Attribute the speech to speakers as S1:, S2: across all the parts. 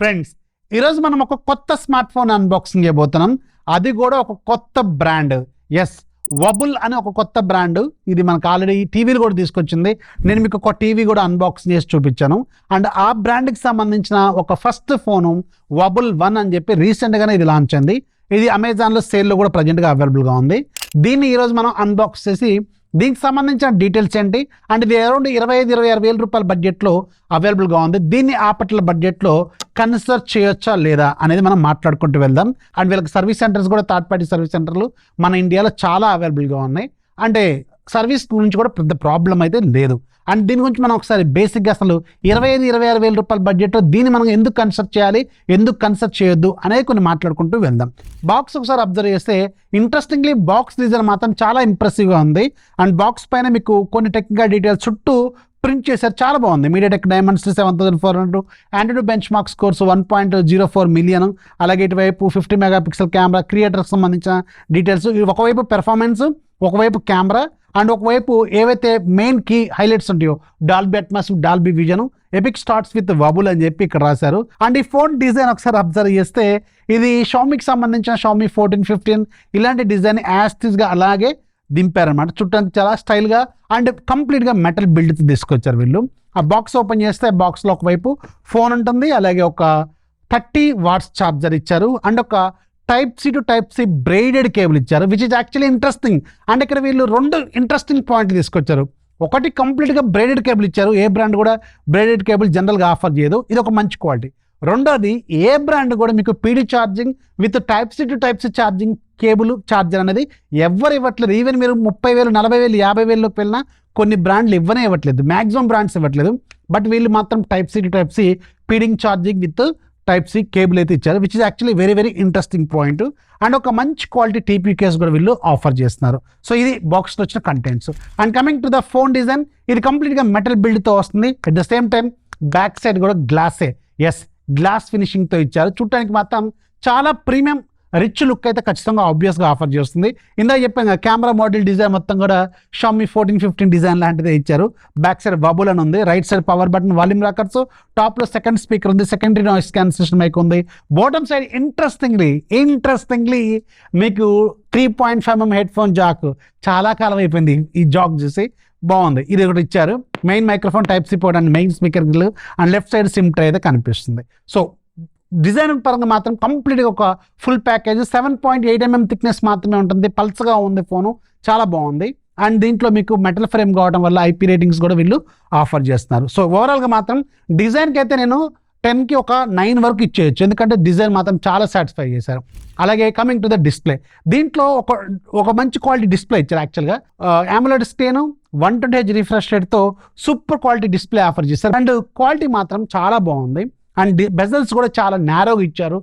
S1: Friends, ఈరోజు మనం ఒక కొత్త స్మార్ట్ ఫోన్ అన్బాక్సింగ్ చేయబోతున్నాం. అది కూడా ఒక కొత్త బ్రాండ్. ఎస్, వబుల్ అనే ఒక కొత్త బ్రాండ్. ఇది మనకు ఆల్రెడీ టీవీలు కూడా తీసుకొచ్చింది. నేను మీకు ఒక టీవీ కూడా అన్బాక్సింగ్ చేసి చూపించాను. అండ్ ఆ బ్రాండ్కి సంబంధించిన ఒక ఫస్ట్ ఫోను వబుల్ 1 అని చెప్పి రీసెంట్గానే ఇది లాంచ్ అయింది. ఇది అమెజాన్లో సేల్లో కూడా ప్రజెంట్గా అవైలబుల్గా ఉంది. దీన్ని ఈరోజు మనం అన్బాక్స్ చేసి దీనికి సంబంధించిన డీటెయిల్స్ ఏంటి, అండ్ ఇది అరౌండ్ 25-26 వేల రూపాయల బడ్జెట్లో అవైలబుల్గా ఉంది. దీన్ని ఆ పట్ల బడ్జెట్లో కన్సిడర్ చేయొచ్చా లేదా అనేది మనం మాట్లాడుకుంటూ వెళ్దాం. అండ్ వీళ్ళకి సర్వీస్ సెంటర్స్ కూడా థర్డ్ పార్టీ సర్వీస్ సెంటర్లు మన ఇండియాలో చాలా అవైలబుల్గా ఉన్నాయి. అంటే సర్వీస్ గురించి కూడా పెద్ద ప్రాబ్లం అయితే లేదు. అండ్ దీని గురించి మనం ఒకసారి బేసిక్గా అసలు 25-26 వేల రూపాయల బడ్జెట్లో దీన్ని మనం ఎందుకు కన్సిడర్ చేయాలి, ఎందుకు కన్సిడర్ చేయొద్దు అనేది కొన్ని మాట్లాడుకుంటూ వెళ్దాం. బాక్స్ ఒకసారి అబ్జర్వ్ చేస్తే ఇంట్రెస్టింగ్లీ బాక్స్ డిజైన్ మాత్రం చాలా ఇంప్రెసివ్గా ఉంది. అండ్ బాక్స్ పైన మీకు కొన్ని టెక్నికల్ డీటెయిల్స్ చుట్టూ ప్రింట్ చేశారు, చాలా బాగుంది. MediaTek Dimensity 7400, Android benchmark scores 1.04 million, అలాగే ఇటువైపు 50 మెగాపిక్సెల్ కెమెరా, క్రియేటర్కి సంబంధించిన డీటెయిల్స్. ఒకవైపు పెర్ఫార్మెన్స్, ఒకవైపు కెమెరా, అండ్ ఒకవైపు ఏవైతే మెయిన్ కీ హైలైట్స్ ఉంటాయో Dolby Atmos, Dolby Vision, epic starts with wobble అని చెప్పి ఇక్కడ రాశారు. అండ్ ఈ ఫోన్ డిజైన్ ఒకసారి అబ్జర్వ్ చేస్తే ఇది షామీకి సంబంధించిన షామీ 14, 15 ఇలాంటి డిజైన్ యాస్టిస్గా అలాగే దింపారనమాట. చుట్టానికి చాలా స్టైల్గా అండ్ కంప్లీట్గా మెటల్ బిల్డ్ తీసుకొచ్చారు వీళ్ళు. ఆ బాక్స్ ఓపెన్ చేస్తే బాక్స్లో ఒకవైపు ఫోన్ ఉంటుంది, అలాగే ఒక 30 వాట్స్ ఛార్జర్ ఇచ్చారు, అండ్ ఒక type C to type C braided cable ఇచ్చారు, which is actually interesting. And ఇక్కడ వీళ్ళు 2 ఇంట్రెస్టింగ్ పాయింట్లు తీసుకొచ్చారు. ఒకటి, కంప్లీట్గా బ్రైడెడ్ కేబుల్ ఇచ్చారు. ఏ బ్రాండ్ కూడా బ్రైడెడ్ కేబుల్ జనరల్గా ఆఫర్ చేయదు, ఇది ఒక మంచి క్వాలిటీ. రెండోది, ఏ బ్రాండ్ కూడా మీకు PD charging with type C to type C charging cable charger అనేది ఎవరు ఇవ్వట్లేదు. ఈవెన్ మీరు 30,000, 40,000, 50,000లోకి వెళ్ళినా కొన్ని బ్రాండ్లు ఇవ్వట్లేదు, మ్యాక్సిమం బ్రాండ్స్ ఇవ్వట్లేదు. బట్ వీళ్ళు మాత్రం type C to type C పీడింగ్ charging with type C cable అయితే ఇచ్చారు, which is actually very very interesting point. And ఒక మంచి క్వాలిటీ టీపీ కేస్ కూడా వీళ్ళు ఆఫర్ చేస్తున్నారు. సో ఇది బాక్స్లో వచ్చిన contents. And coming to the phone design, ఇది కంప్లీట్గా మెటల్ బిల్డ్తో వస్తుంది. At the same time back side కూడా గ్లాసే, ఎస్, గ్లాస్ ఫినిషింగ్తో ఇచ్చారు. చూడటానికి మాత్రం చాలా ప్రీమియం రిచ్ లుక్ అయితే ఖచ్చితంగా ఆబ్వియస్గా ఆఫర్ చేస్తుంది. ఇందాక చెప్పాను, కెమెరా మోడల్ డిజైన్ మొత్తం కూడా షామీ 14, 15 డిజైన్ లాంటిదే ఇచ్చారు. బ్యాక్ సైడ్ బబుల్ అని ఉంది, right side power button, volume rockers, టాప్లో సెకండ్ స్పీకర్ ఉంది, సెకండరీ నాయిస్ క్యాన్సిలేషన్ మైక్ ఉంది. బాటమ్ సైడ్ ఇంట్రెస్టింగ్లీ మీకు 3.5mm హెడ్ ఫోన్ జాక్. చాలా కాలం అయిపోయింది ఈ జాక్ చూసి, బాగుంది. ఇది ఒకటి ఇచ్చారు. Main microphone type C port and main speaker grill, and left side SIM tray అయితే కనిపిస్తుంది. సో డిజైన్ పరంగా మాత్రం కంప్లీట్గా ఒక ఫుల్ ప్యాకేజ్. 7.8mm థిక్నెస్ మాత్రమే ఉంటుంది, పల్స్గా ఉంది ఫోను, చాలా బాగుంది. అండ్ దీంట్లో మీకు మెటల్ ఫ్రేమ్ కావడం వల్ల ఐపీ రేటింగ్స్ కూడా వీళ్ళు ఆఫర్ చేస్తున్నారు. సో ఓవరాల్గా మాత్రం డిజైన్కి అయితే నేను 10కి ఒక 9 వరకు ఇచ్చేయచ్చు, ఎందుకంటే డిజైన్ మాత్రం చాలా సాటిస్ఫై చేశారు. అలాగే కమింగ్ టు ద డిస్ప్లే, దీంట్లో ఒక మంచి క్వాలిటీ డిస్ప్లే ఇచ్చారు. యాక్చువల్గా AMOLED స్క్రీన్, 120Hz రిఫ్రెష్ రేట్తో సూపర్ క్వాలిటీ డిస్ప్లే ఆఫర్ చేశారు. అండ్ క్వాలిటీ మాత్రం చాలా బాగుంది. అండ్ బెజల్స్ కూడా చాలా నేరోగా ఇచ్చారు.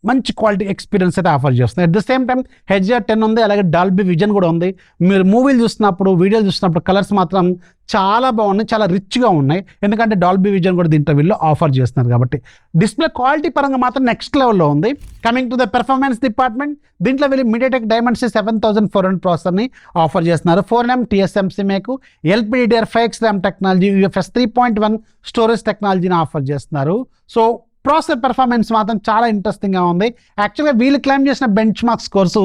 S1: మంచి క్వాలిటీ ఎక్స్పీరియన్స్ అయితే ఆఫర్ చేస్తుంది. At the same time HDR10 ఉంది, అలాగే డాల్బీ విజన్ కూడా ఉంది. మీరు మూవీలు చూస్తున్నప్పుడు, వీడియోలు చూస్తున్నప్పుడు కలర్స్ మాత్రం చాలా బాగున్నాయి, చాలా రిచ్గా ఉన్నాయి, ఎందుకంటే డాల్బీ విజన్ కూడా దీంట్లో వీళ్ళు ఆఫర్ చేస్తున్నారు కాబట్టి. డిస్ప్లే క్వాలిటీ పరంగా మాత్రం నెక్స్ట్ లెవెల్లో ఉంది. Coming to the performance department, దీంట్లో వీళ్ళు మీడియాటెక్ డైమండ్సిటీ 7400 ప్రాసెసర్ని ఆఫర్ చేస్తున్నారు. 4nm TSMC మేకు, LPDDR5X RAM technology, UFS 3.1 storage టెక్నాలజీని ఆఫర్ చేస్తున్నారు. సో ప్రాసెసర్ పెర్ఫార్మెన్స్ మాత్రం చాలా ఇంట్రెస్టింగ్గా ఉంది. యాక్చువల్గా వీళ్ళు క్లైమ్ చేసిన బెంచ్ మార్క్ స్కోర్స్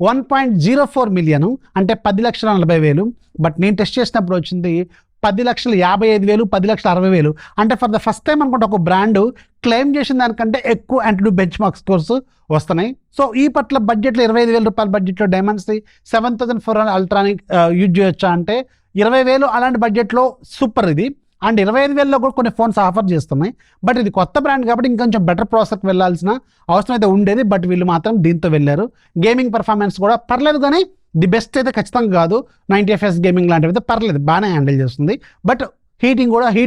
S1: 1.04 మిలియన్, అంటే 10,40,000. బట్ నేను టెస్ట్ చేసినప్పుడు వచ్చింది 10,55,000, 10,60,000. అంటే ఫర్ ద ఫస్ట్ టైం అనుకుంటే ఒక బ్రాండ్ క్లెయిమ్ చేసిన దానికంటే ఎక్కువ యాంటీడూ బెంచ్ మార్క్ స్కోర్స్ వస్తున్నాయి. సో ఈ పట్ల బడ్జెట్లో 25,000 రూపాయల బడ్జెట్లో డైమండ్సిటీ 7400 అల్ట్రాని యూజ్ చేయొచ్చా అంటే 20,000 అలాంటి బడ్జెట్లో సూపర్ ఇది. అండ్ 25,000లో కూడా కొన్ని ఫోన్స్ ఆఫర్ చేస్తున్నాయి. బట్ ఇది కొత్త బ్రాండ్ కాబట్టి ఇంకొంచెం బెటర్ ప్రాసెస్కి వెళ్ళాల్సిన అవసరం అయితే ఉండేది. బట్ వీళ్ళు మాత్రం దీంతో వెళ్ళారు. గేమింగ్ పర్ఫార్మెన్స్ కూడా పర్లేదు, కానీ ది బెస్ట్ అయితే ఖచ్చితంగా కాదు. 90 FPS గేమింగ్ లాంటివి అయితే పర్లేదు, బాగానే హ్యాండిల్ చేస్తుంది. బట్ హీట్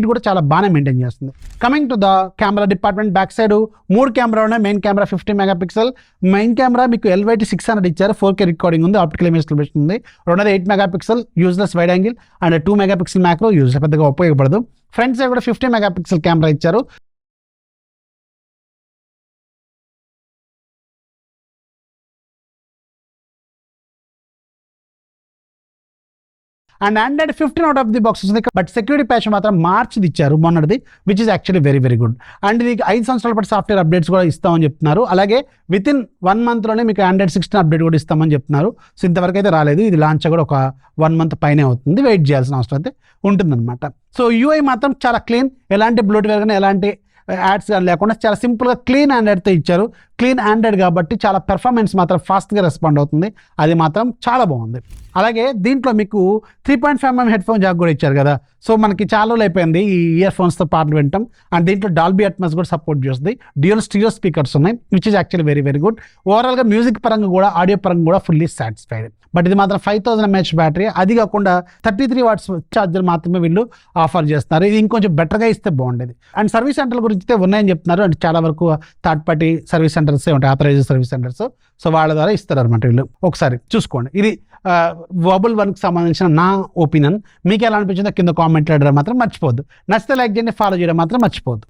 S1: కూడా చాలా బాగానే మెయింటైన్ చేస్తుంది. Coming to the camera department, back side 3 camera ఉన్నాయి. Main camera 50 megapixel. Main camera మీకు LYT 600 ఇచ్చారు, 4K రికార్డింగ్ ఉంది, ఆప్టికల్ ఇమేజ్ క్లియరేషన్ ఉంది. రెండోది 8 megapixel useless wide angle, and 2 megapixel macro, use పెద్దగా ఉపయోగపడదు. ఫ్రంట్ సైడ్ కూడా 50 మెగాపిక్సెల్ కెమెరా ఇచ్చారు. And Android 15 out of the box వస్తుంది, బట్ సెక్యూరిటీ ప్యాచ్ మాత్రం మార్చిది ఇచ్చారు మొన్నటిది, which is actually very very good. And ఇది 5 సంవత్సరాల పాటు సాఫ్ట్వేర్ అప్డేట్స్ కూడా ఇస్తామని చెప్తున్నారు. అలాగే విత్ ఇన్ 1 మంత్లోనే మీకు ఆండ్రాయిడ్ 16 అప్డేట్ కూడా ఇస్తామని చెప్తున్నారు. సో ఇంతవరకు అయితే రాలేదు, ఇది లాంచ్ కూడా ఒక 1 మంత్ పైనే అవుతుంది, వెయిట్ చేయాల్సిన అవసరం అయితే ఉంటుందన్నమాట. సో యూఐ మాత్రం చాలా క్లీన్, ఎలాంటి బ్లోట్వేర్ కానీ ఎలాంటి యాడ్స్ కానీ లేకుండా చాలా సింపుల్గా క్లీన్ ఆండ్రాయిడ్తో ఇచ్చారు. క్లీన్ ఆండ్రాయిడ్ కాబట్టి చాలా పెర్ఫార్మెన్స్ మాత్రం ఫాస్ట్గా రెస్పాండ్ అవుతుంది, అది మాత్రం చాలా బాగుంది. అలాగే దీంట్లో మీకు 3.5mm హెడ్ ఫోన్ జాక్ కూడా ఇచ్చారు కదా. సో మనకి చాలా రోజులు అయిపోయింది ఈ ఇయర్ ఫోన్స్తో పాటలు వింటాం. అండ్ దీంట్లో డాల్బీ అట్మాస్ కూడా సపోర్ట్ చేస్తుంది. డ్యూయల్ స్టీరియో స్పీకర్స్ ఉన్నాయి, which is actually very very good. ఓవరాల్గా మ్యూజిక్ పరంగా కూడా ఆడియో పరంగా కూడా ఫుల్లీ సాటిస్ఫైడ్. బట్ ఇది మాత్రం 5000 mAh బ్యాటరీ, అది కాకుండా 33 watts ఛార్జర్ మాత్రమే వీళ్ళు ఆఫర్ చేస్తున్నారు. ఇది ఇంకొంచెం బెటర్గా ఇస్తే బాగుండేది. అండ్ సర్వీస్ సెంటర్ల గురించి అయితే ఉన్నాయని చెప్తున్నారు. అంటే చాలా వరకు థర్డ్ పార్టీ సర్వీస్ సెంటర్స్ ఉంటాయి, ఆథరైజ్డ్ సర్వీస్ సెంటర్స్. సో వాళ్ళ ద్వారా ఇస్తారు అనమాట వీళ్ళు. ఒకసారి చూసుకోండి. ఇది వబుల్ 1కి సంబంధించిన నా ఒపీనియన్. మీకు ఎలా అనిపించిందో కింద కామెంట్ చేయడం మాత్రం మర్చిపోవద్దు. నచ్చితే లైక్ చేయండి, ఫాలో చేయడం మాత్రం మర్చిపోవద్దు.